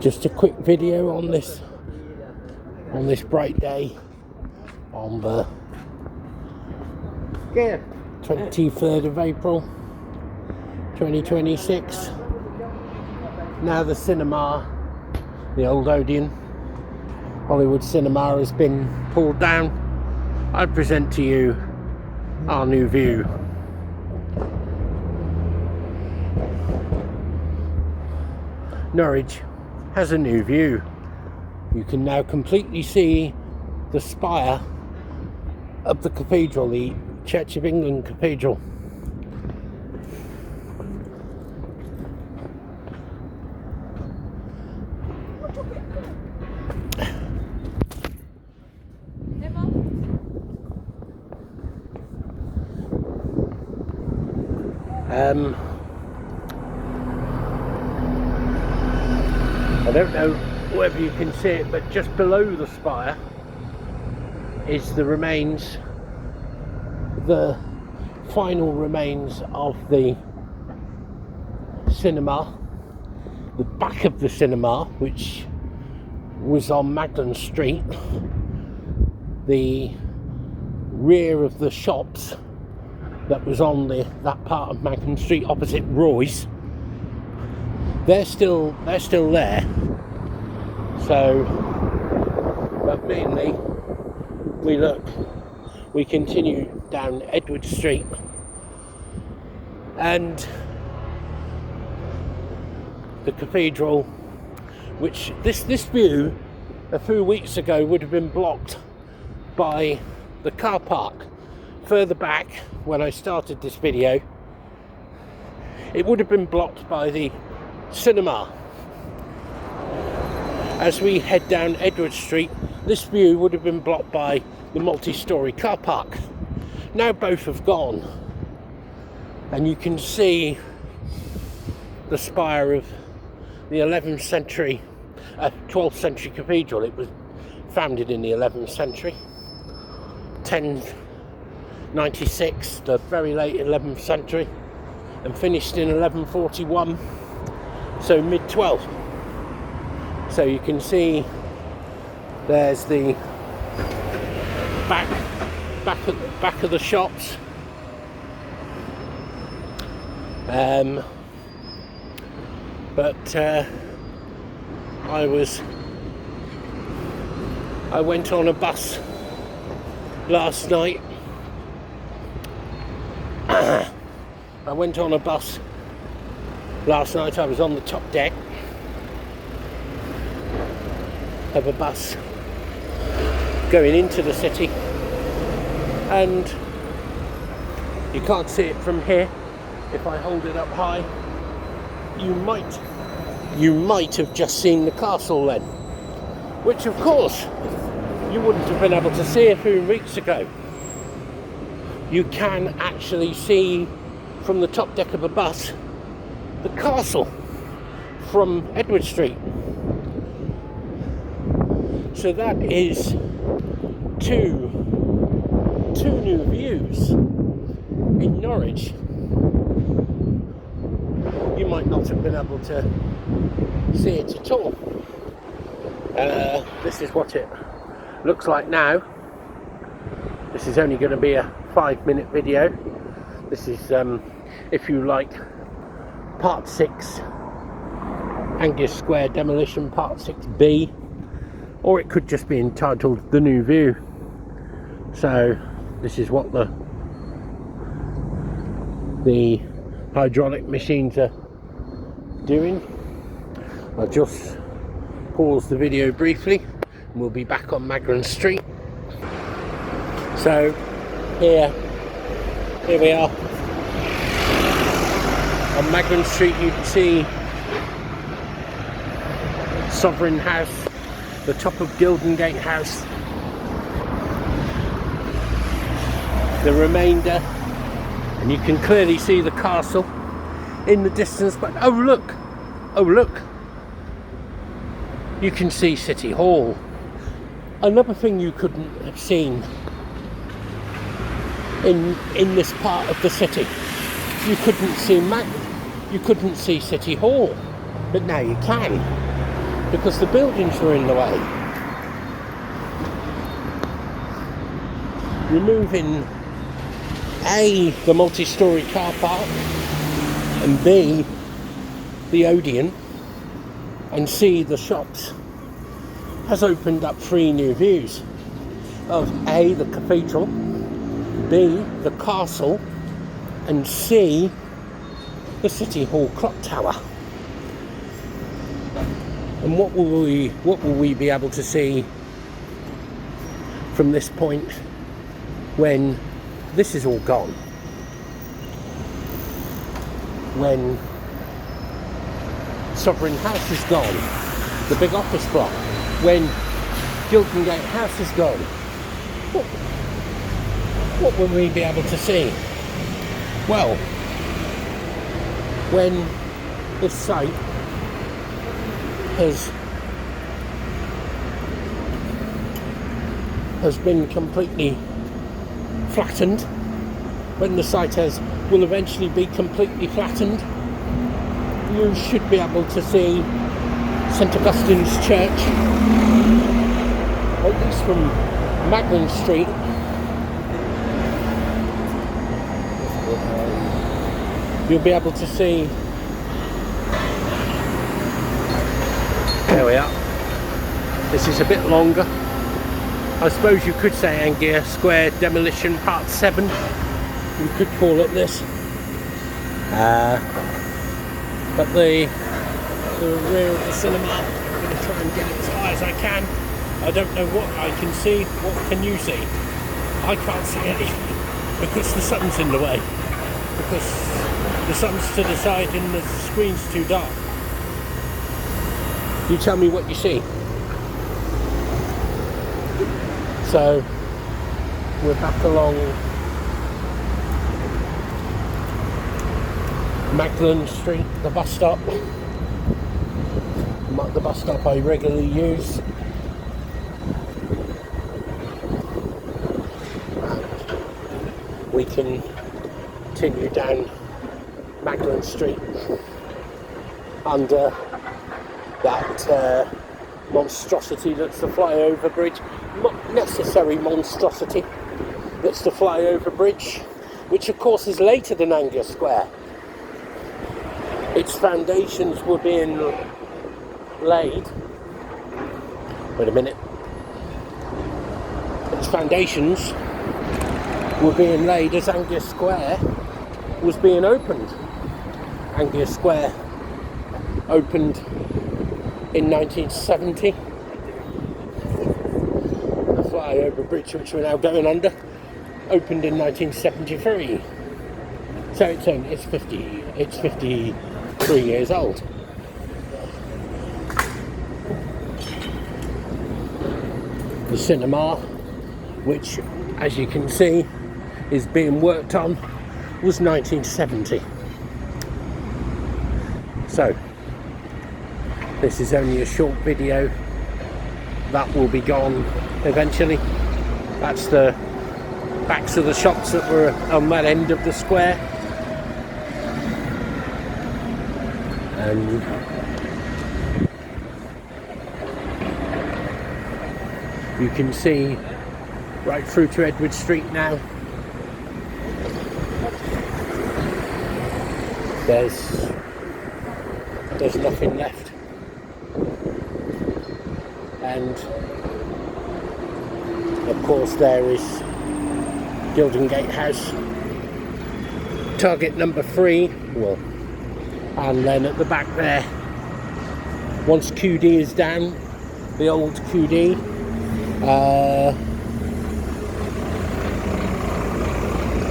Just a quick video on this bright day on the 23rd of April 2026. Now the cinema, the old Odeon Hollywood cinema, has been pulled down. I present to you our new view. Norwich has a new view. You can now completely see the spire of the cathedral, the Church of England Cathedral. I don't know whether you can see it, but just below the spire is the remains, the final remains of the cinema, the back of the cinema, which was on Magdalen Street, the rear of the shops that was on that part of Magdalen Street opposite Roy's. They're still there. So, but mainly we continue down Edward Street, and the cathedral, which this view a few weeks ago would have been blocked by the car park further back. When I started this video, it would have been blocked by the cinema. As we head down Edward Street, this view would have been blocked by the multi-storey car park. Now both have gone, and you can see the spire of the 12th century cathedral. It was founded in the 11th century, 1096, the very late 11th century, and finished in 1141, so mid-12th. So you can see there's the back of the shops. But I went on a bus last night. I was on the top deck of a bus going into the city, and you can't see it from here. If I hold it up high, you might have just seen the castle then, which of course you wouldn't have been able to see a few weeks ago. You can actually see from the top deck of a bus the castle from Edward Street. So that is two new views in Norwich. You might not have been able to see it at all. This is what it looks like now. This is only going to be a 5-minute video. This is, if you like, part 6, Anglia Square Demolition, part 6B, or it could just be entitled The New View. So this is what the hydraulic machines are doing. I'll just pause the video briefly and we'll be back on Magdalen Street. So here we are on Magdalen Street. You can see Sovereign House, the top of Gilden Gate House, the remainder, and you can clearly see the castle in the distance. But oh look, you can see City Hall. Another thing you couldn't have seen in this part of the city, you couldn't see City Hall, but now you can. because the buildings were in the way. Removing A, the multi-storey car park, and B, the Odeon, and C, the shops, has opened up 3 new views of A, the cathedral, B, the castle, and C, the City Hall clock tower. And what will we be able to see from this point when this is all gone? When Sovereign House is gone, the big office block, when Gilton Gate House is gone, what will we be able to see? Well, when this site has been completely flattened, when the site will eventually be completely flattened, you should be able to see St Augustine's Church, at least from Magdalen Street. You'll be able to see, there we are, this is a bit longer. I suppose you could say Anglia Square Demolition Part 7, you could call it this. But the rear of the cinema, I'm going to try and get it as high as I can. I don't know what I can see. What can you see? I can't see anything because the sun's in the way. Because the sun's to the side and the screen's too dark. You tell me what you see. So we're back along Magdalen Street, the bus stop. The bus stop I regularly use. And we can continue down Magdalen Street under that monstrosity that's the flyover bridge. Not necessary monstrosity that's the flyover bridge, which of course is later than Anglia Square. Its foundations were being laid. Wait a minute. Its foundations were being laid as Anglia Square was being opened. Anglia Square opened in 1970. The flyover bridge, which we're now going under, opened in 1973. So it's 53 years old. The cinema, which, as you can see, is being worked on, was 1970. So this is only a short video. That will be gone eventually. That's the backs of the shops that were on that end of the square. And you can see right through to Edward Street now. There's nothing left. And of course there is Gilton Gate House, target number 3, well, and then at the back there, once QD is down, the old QD,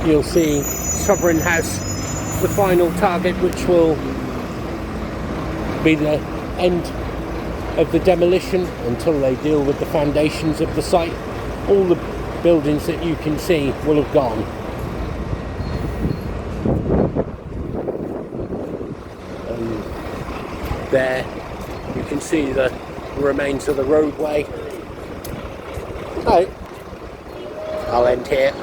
you'll see Sovereign House, the final target, which will be the end of the demolition until they deal with the foundations of the site. All the buildings that you can see will have gone. There you can see the remains of the roadway. Right, I'll end here.